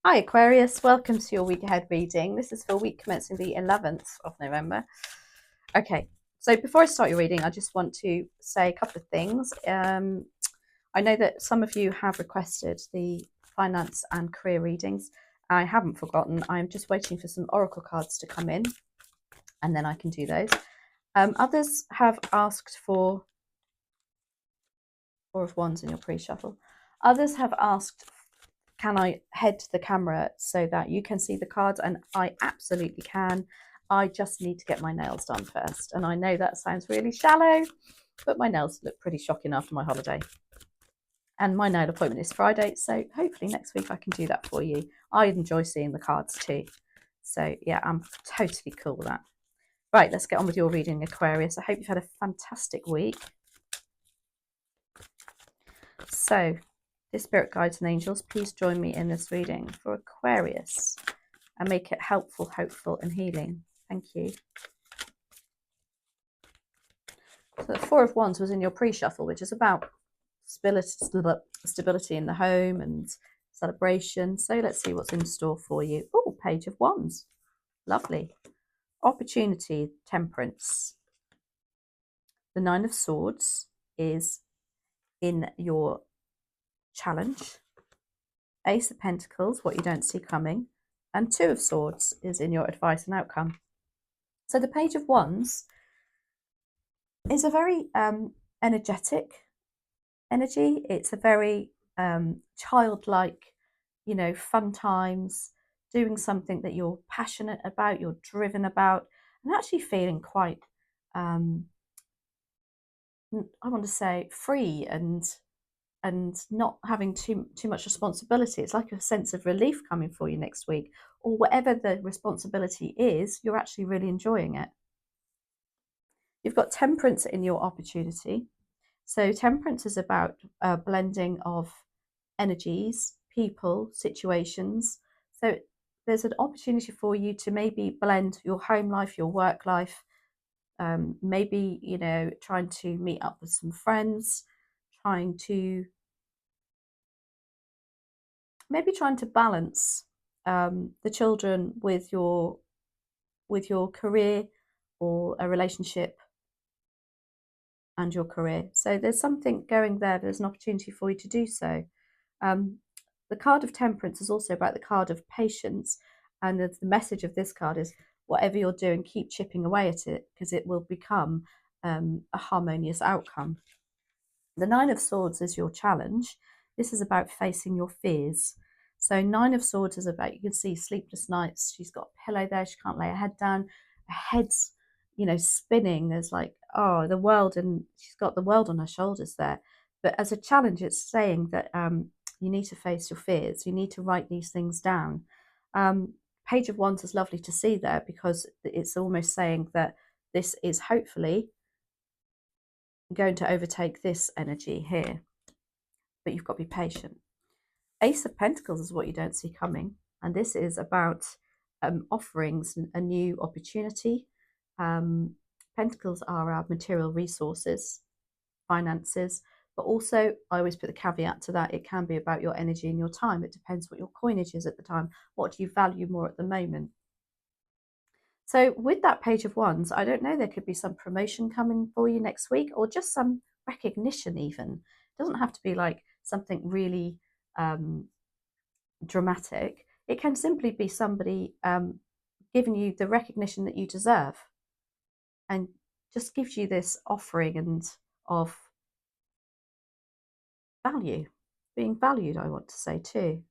Hi Aquarius, welcome to your week ahead reading. This is for week commencing the 11th of November. Okay, so before I start your reading, I just want to say a couple of things. I know that some of you have requested the finance and career readings. I haven't forgotten. I'm just waiting for some oracle cards to come in and then I can do those. Others have asked for Four of Wands in your pre-shuffle. Others have asked, can I head the camera so that you can see the cards? And I absolutely can. I just need to get my nails done first. And I know that sounds really shallow, but my nails look pretty shocking after my holiday. And my nail appointment is Friday, so hopefully next week I can do that for you. I enjoy seeing the cards too. So yeah, I'm totally cool with that. Right, let's get on with your reading, Aquarius. I hope you've had a fantastic week. So, dear spirit guides and angels, please join me in this reading for Aquarius and make it helpful, hopeful and healing. Thank you. So the Four of Wands was in your pre-shuffle, which is about stability in the home and celebration. So let's see what's in store for you. Oh, Page of Wands. Lovely. Opportunity, temperance. The Nine of Swords is in your challenge. Ace of Pentacles, what you don't see coming. And Two of Swords is in your advice and outcome. So the Page of Wands is a very energetic energy. It's a very childlike, fun times, doing something that you're passionate about, you're driven about, and actually feeling quite, I want to say, free and not having too much responsibility. It's like a sense of relief coming for you next week, or whatever the responsibility is, you're actually really enjoying it. You've got temperance in your opportunity. So temperance is about a blending of energies, people, situations. So there's an opportunity for you to maybe blend your home life, your work life, maybe, trying to meet up with some friends, trying to balance the children with your career, or a relationship and your career. So there's something going there. There's an opportunity for you to do so. The card of temperance is also about the card of patience. And the message of this card is, whatever you're doing, keep chipping away at it, because it will become a harmonious outcome. The Nine of Swords is your challenge. This is about facing your fears. So Nine of Swords is about, you can see sleepless nights. She's got a pillow there. She can't lay her head down. Her head's, spinning. There's like, oh, the world, and she's got the world on her shoulders there. But as a challenge, it's saying that you need to face your fears. You need to write these things down. Page of Wands is lovely to see there, because it's almost saying that this is hopefully going to overtake this energy here, but you've got to be patient. Ace of Pentacles is what you don't see coming, and this is about offerings, a new opportunity. Pentacles are our material resources, finances, but also I always put the caveat to that, it can be about your energy and your time. It depends what your coinage is at the time. What do you value more at the moment? So with that Page of Wands, I don't know, there could be some promotion coming for you next week, or just some recognition even. It doesn't have to be like something really dramatic. It can simply be somebody giving you the recognition that you deserve, and just gives you this offering and of value, being valued, I want to say too.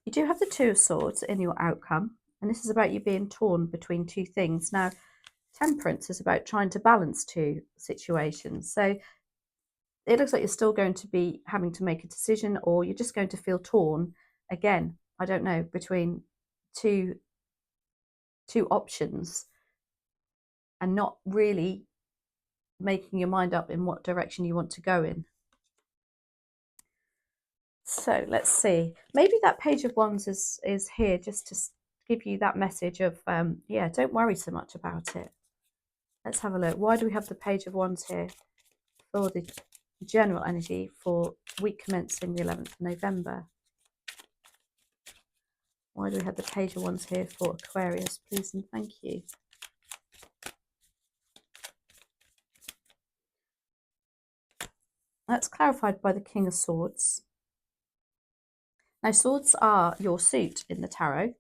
You do have the Two of Swords in your outcome, and this is about you being torn between two things. Now, temperance is about trying to balance two situations. So it looks like you're still going to be having to make a decision, or you're just going to feel torn again, I don't know, between two options, and not really making your mind up in what direction you want to go in. So let's see, maybe that Page of Wands is here just to give you that message of yeah, don't worry so much about it. Let's have a look. Why do we have the Page of Wands here for the general energy for week commencing the 11th of November? Why do we have the Page of Wands here for Aquarius? Please and thank you. That's clarified by the King of Swords. Now, swords are your suit in the tarot,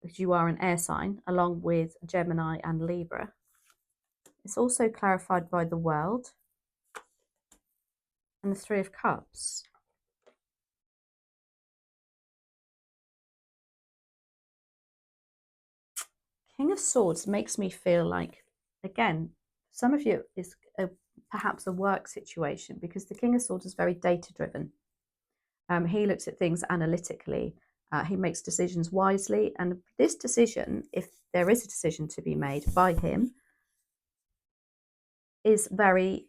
because you are an air sign, along with Gemini and Libra. It's also clarified by the World and the Three of Cups. King of Swords makes me feel like, again, some of you is perhaps a work situation, because the King of Swords is very data driven. He looks at things analytically. He makes decisions wisely. And this decision, if there is a decision to be made by him, is very,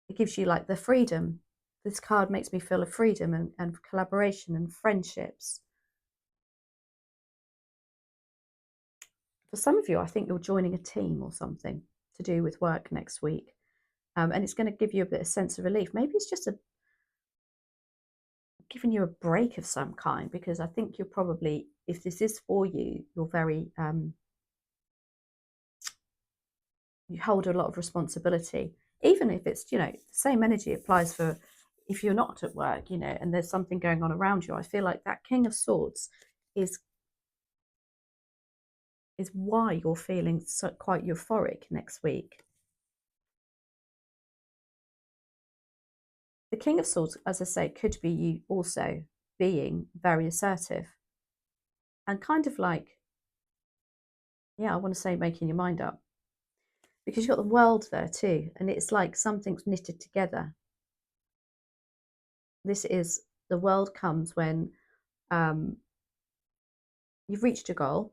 it gives you like the freedom. This card makes me feel of freedom and collaboration and friendships. For some of you, I think you're joining a team or something to do with work next week. And it's going to give you a bit of sense of relief. Maybe it's just giving you a break of some kind, because I think you're probably, if this is for you, you're very, you hold a lot of responsibility, even if it's, you know, the same energy applies for if you're not at work, you know, and there's something going on around you. I feel like that King of Swords is why you're feeling so quite euphoric next week. The King of Swords, as I say, could be you also being very assertive and kind of like, yeah, I want to say making your mind up, because you've got the World there too, and it's like something's knitted together. This is, the World comes when you've reached a goal.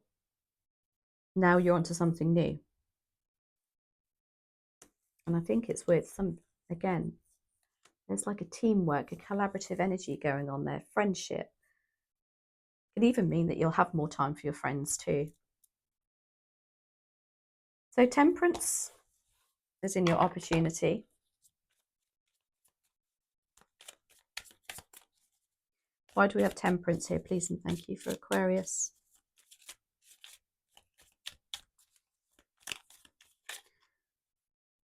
Now you're onto something new. And I think it's with some, again, there's like a teamwork, a collaborative energy going on there, friendship. It could even mean that you'll have more time for your friends too. So Temperance is in your opportunity. Why do we have Temperance here? Please and thank you for Aquarius.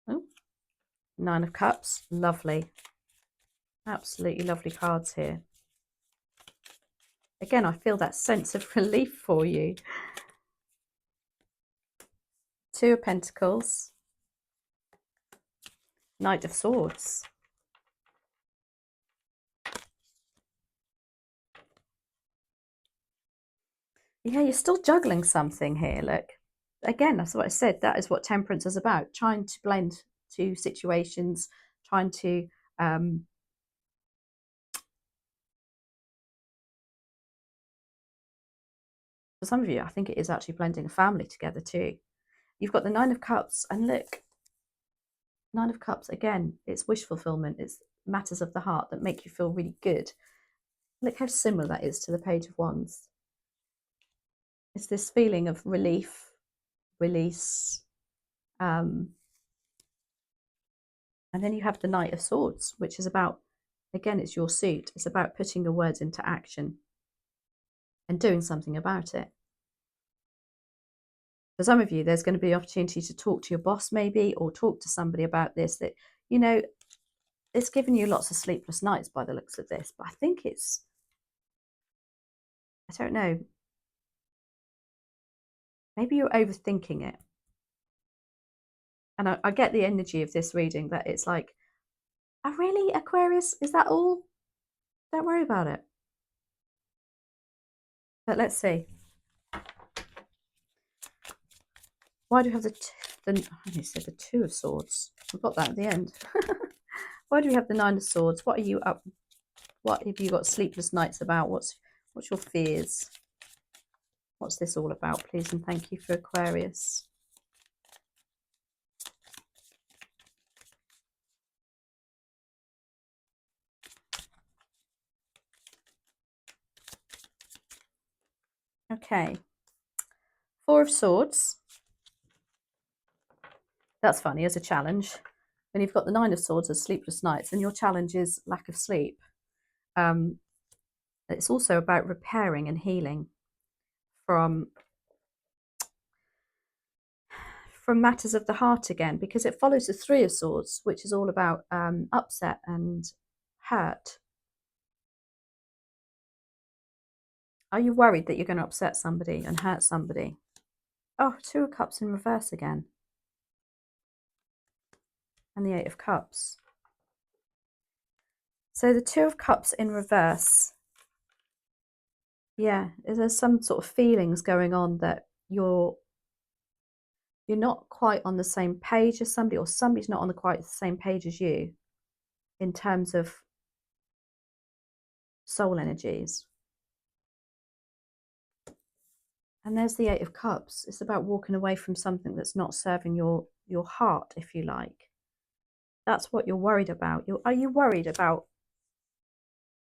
Oh, Nine of Cups, lovely. Absolutely lovely cards here. Again, I feel that sense of relief for you. Two of Pentacles. Knight of Swords. Yeah, you're still juggling something here, look. Again, that's what I said. That is what Temperance is about. Trying to blend two situations, trying to for some of you, I think it is actually blending a family together too. You've got the Nine of Cups, and look, Nine of Cups, again, it's wish fulfillment. It's matters of the heart that make you feel really good. Look how similar that is to the Page of Wands. It's this feeling of relief, release. And then you have the Knight of Swords, which is about, again, it's your suit. It's about putting your words into action and doing something about it. For some of you, there's going to be opportunity to talk to your boss maybe, or talk to somebody about this, that, you know, it's given you lots of sleepless nights by the looks of this. But I think it's, I don't know, maybe you're overthinking it. And I get the energy of this reading that it's like, oh, really, Aquarius? Is that all? Don't worry about it. But let's see. Why do we have I said the Two of Swords. I've got that at the end. Why do we have the Nine of Swords? What are you up? What have you got sleepless nights about? What's your fears? What's this all about, please? And thank you for Aquarius. Okay. Four of Swords. That's funny as a challenge. When you've got the Nine of Swords as sleepless nights, and your challenge is lack of sleep. It's also about repairing and healing from matters of the heart again, because it follows the Three of Swords, which is all about upset and hurt. Are you worried that you're going to upset somebody and hurt somebody? Oh, Two of Cups in reverse again. And the Eight of Cups. So the Two of Cups in reverse. Yeah, there's some sort of feelings going on that you're not quite on the same page as somebody, or somebody's not on quite the same page as you in terms of soul energies. And there's the Eight of Cups. It's about walking away from something that's not serving your heart, if you like. That's what you're worried about. Are you worried about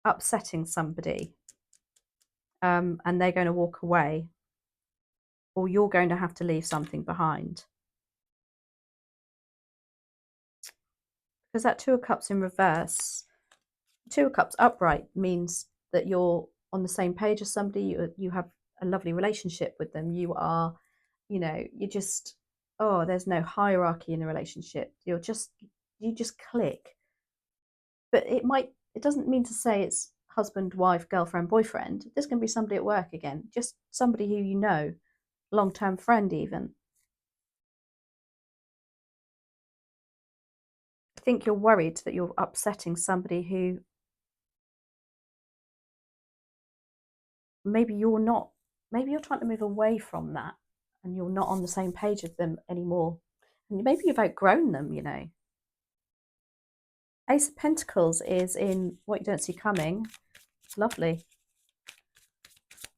upsetting somebody and they're going to walk away, or you're going to have to leave something behind? Because that Two of Cups in reverse, Two of Cups upright means that you're on the same page as somebody. You have a lovely relationship with them. You are, you just, oh, there's no hierarchy in a relationship. You just click. But it doesn't mean to say it's husband, wife, girlfriend, boyfriend. There's going to be somebody at work again, just somebody who you know, long-term friend even. I think you're worried that you're upsetting somebody who maybe you're not, maybe you're trying to move away from that and you're not on the same page with them anymore. And maybe you've outgrown them, Ace of Pentacles is in what you don't see coming. It's lovely.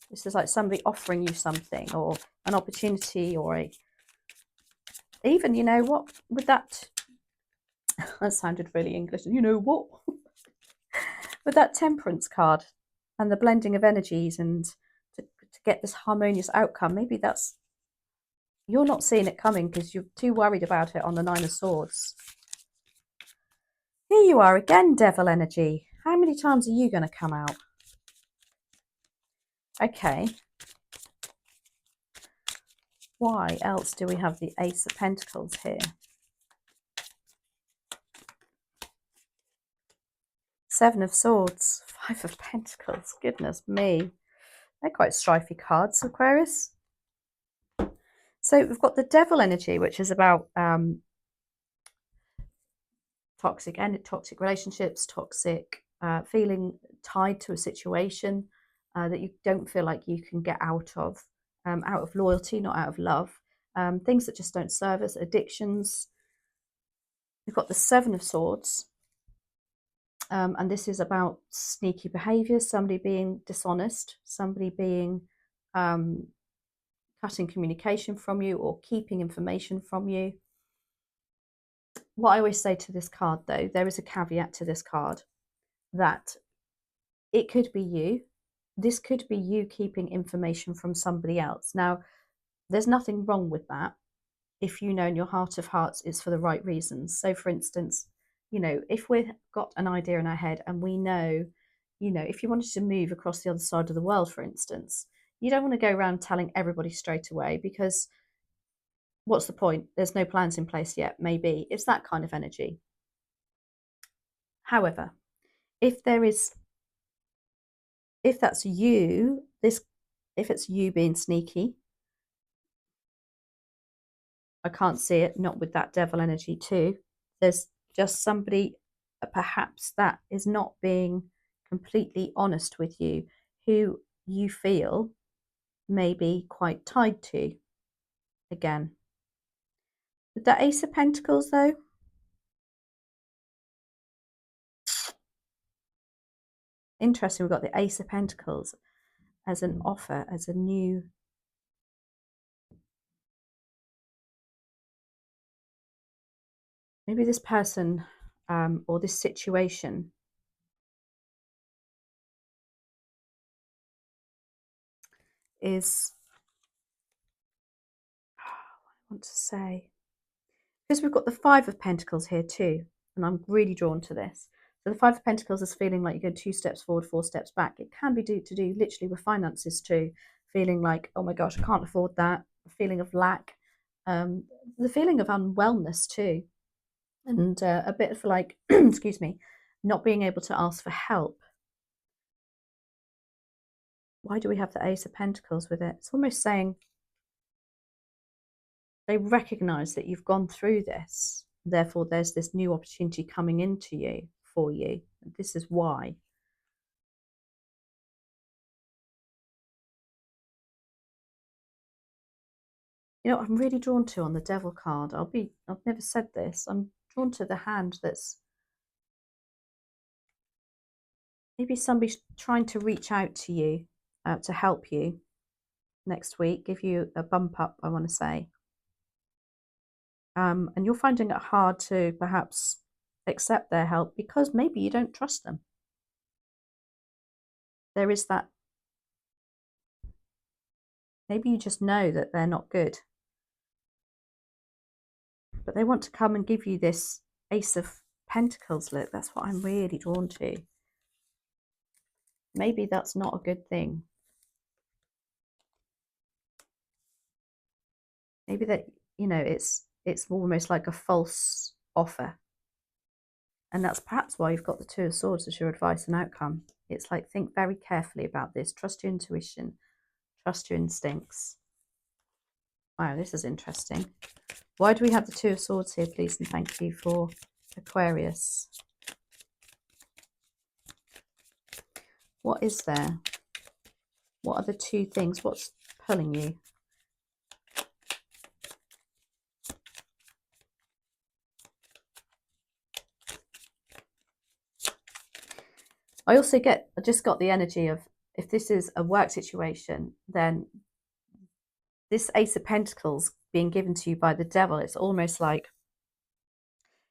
This is like somebody offering you something, or an opportunity, or even, what, with that, that sounded really English, you know what? With that Temperance card and the blending of energies and to get this harmonious outcome, maybe you're not seeing it coming because you're too worried about it on the Nine of Swords. Here you are again, Devil energy. How many times are you going to come out? Okay. Why else do we have the Ace of Pentacles here? Seven of Swords, Five of Pentacles. Goodness me. They're quite strifey cards, Aquarius. So we've got the Devil energy, which is about toxic relationships, toxic feeling tied to a situation that you don't feel like you can get out of loyalty, not out of love. Things that just don't serve us, addictions. We've got the Seven of Swords. And this is about sneaky behavior, somebody being dishonest, somebody being cutting communication from you or keeping information from you. What I always say to this card, though, there is a caveat to this card, that it could be you. This could be you keeping information from somebody else. Now, there's nothing wrong with that if you know in your heart of hearts it's for the right reasons. So, for instance, if we've got an idea in our head and we know, if you wanted to move across the other side of the world, for instance, you don't want to go around telling everybody straight away, because what's the point? There's no plans in place yet, maybe. It's that kind of energy. However, if that's you, if it's you being sneaky, I can't see it, not with that Devil energy too. There's just somebody perhaps that is not being completely honest with you, who you feel may be quite tied to again. With that Ace of Pentacles, though, interesting, we've got the Ace of Pentacles as an offer, as a new, maybe this person or this situation is, I want to say, because we've got the Five of Pentacles here too, and I'm really drawn to this. So the Five of Pentacles is feeling like you're going 2 steps forward, 4 steps back. It can be to do literally with finances too, feeling like, oh my gosh, I can't afford that, a feeling of lack, the feeling of unwellness too, and a bit of like, excuse me, not being able to ask for help. Why do we have the Ace of Pentacles with it? It's almost saying they recognize that you've gone through this. Therefore, there's this new opportunity coming into you for you. This is why. You know what I'm really drawn to on the Devil card? I've never said this. I'm drawn to the hand that's maybe somebody's trying to reach out to you to help you next week, give you a bump up, I want to say. And you're finding it hard to perhaps accept their help because maybe you don't trust them. There is that. Maybe you just know that they're not good. But they want to come and give you this Ace of Pentacles look. That's what I'm really drawn to. Maybe that's not a good thing. Maybe that, you know, it's almost like a false offer. And that's perhaps why you've got the Two of Swords as your advice and outcome. It's like, think very carefully about this. Trust your intuition. Trust your instincts. Wow, this is interesting. Why do we have the Two of Swords here, please? And thank you for Aquarius. What is there? What are the two things? What's pulling you? I just got the energy of, if this is a work situation, then this Ace of Pentacles being given to you by the Devil, it's almost like,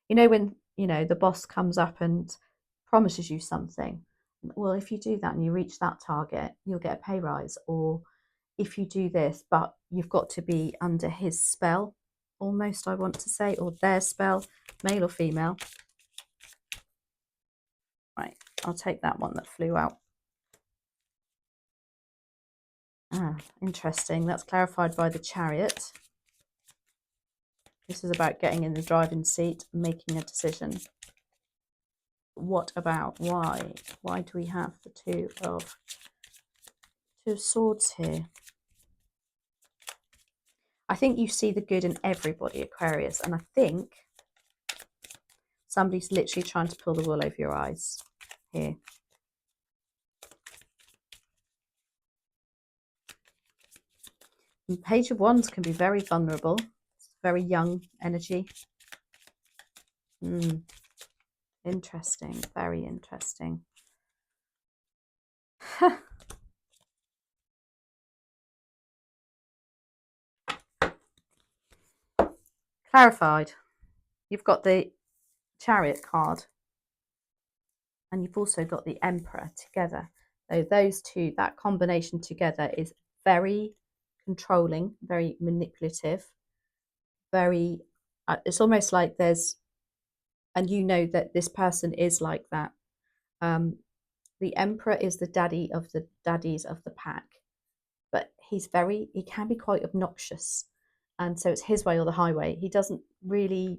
you know, when, you know, the boss comes up and promises you something. Well, if you do that and you reach that target, you'll get a pay rise. Or if you do this, but you've got to be under his spell, almost, I want to say, or their spell, male or female. Right, I'll take that one that flew out. Ah, interesting. That's clarified by the Chariot. This is about getting in the driving seat and making a decision. What about? Why? Why do we have the Two of Swords here? I think you see the good in everybody, Aquarius, and I think somebody's literally trying to pull the wool over your eyes here. And Page of Wands can be very vulnerable. It's very young energy. Interesting, very interesting. Clarified. You've got the Chariot card and you've also got the Emperor together. So those two, that combination together is very controlling, very manipulative, very, it's almost like there's, and you know that this person is like that. The Emperor is the daddy of the daddies of the pack, but he can be quite obnoxious. And so it's his way or the highway. He doesn't really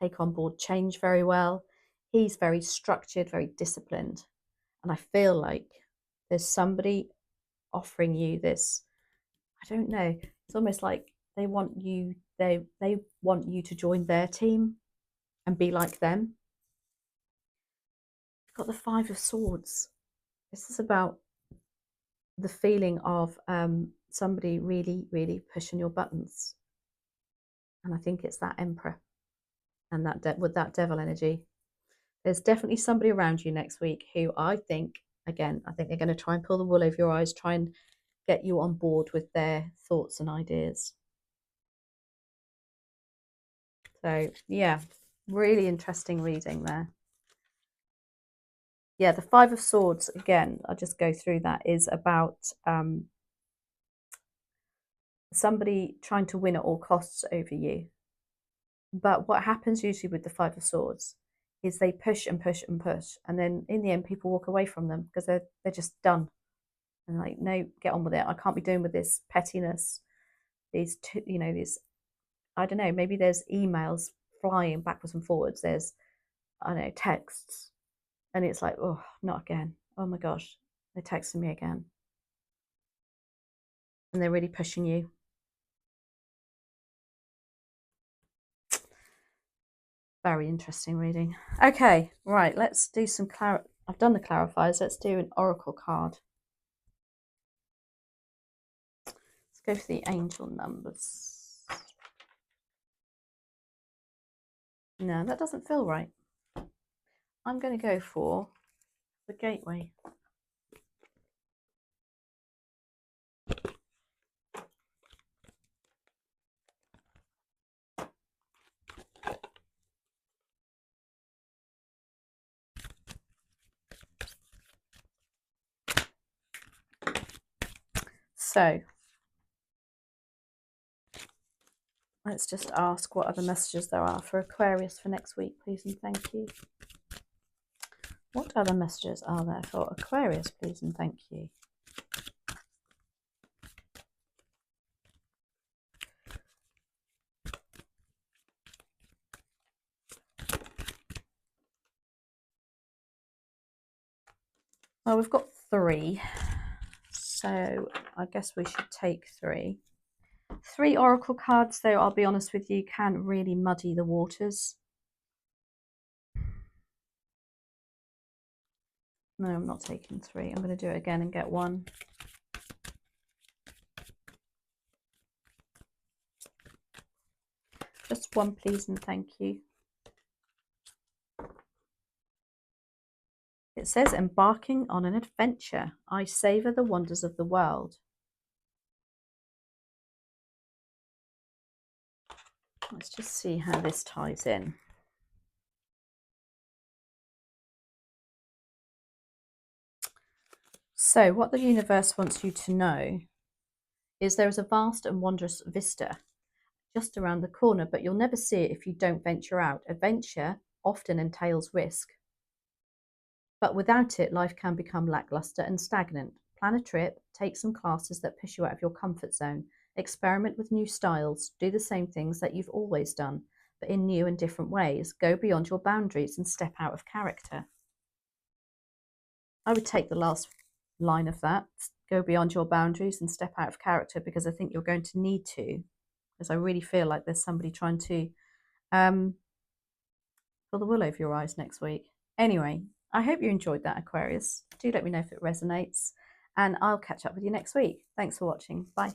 take on board change very well. He's very structured, very disciplined. And I feel like there's somebody offering you this, I don't know, it's almost like they want you to join their team and be like them. You've got the Five of Swords. This is about the feeling of somebody really, really pushing your buttons. And I think it's that Emperor and with that Devil energy. There's definitely somebody around you next week who I think they're going to try and pull the wool over your eyes, try and get you on board with their thoughts and ideas. So, yeah, really interesting reading there. Yeah, the Five of Swords, again, I'll just go through that, is about somebody trying to win at all costs over you. But what happens usually with the Five of Swords is they push and push and push, and then in the end people walk away from them because they're just done. And like, no, get on with it. I can't be doing with this pettiness, these these, I don't know, maybe there's emails flying backwards and forwards, there's, I don't know, texts, and it's like, oh, not again. Oh my gosh, they're texting me again. And they're really pushing you. Very interesting reading. Okay, right, let's do some I've done the clarifiers. Let's do an oracle card. Let's go for the angel numbers. No, that doesn't feel right. I'm going to go for the gateway. So let's just ask what other messages there are for Aquarius for next week, please and thank you. What other messages are there for Aquarius, please and thank you? Well, we've got 3, so I guess we should take 3. 3 oracle cards, though, I'll be honest with you, can really muddy the waters. No, I'm not taking 3. I'm going to do it again and get 1. Just 1, please and thank you. It says, embarking on an adventure. I savour the wonders of the world. Let's just see how this ties in. So what the universe wants you to know is there is a vast and wondrous vista just around the corner, but you'll never see it if you don't venture out. Adventure often entails risk, but without it, life can become lackluster and stagnant. Plan a trip, take some classes that push you out of your comfort zone, experiment with new styles, do the same things that you've always done, but in new and different ways. Go beyond your boundaries and step out of character. I would take the last line of that. Go beyond your boundaries and step out of character, because I think you're going to need to, because I really feel like there's somebody trying to pull the wool over your eyes next week. Anyway, I hope you enjoyed that, Aquarius. Do let me know if it resonates, and I'll catch up with you next week. Thanks for watching. Bye.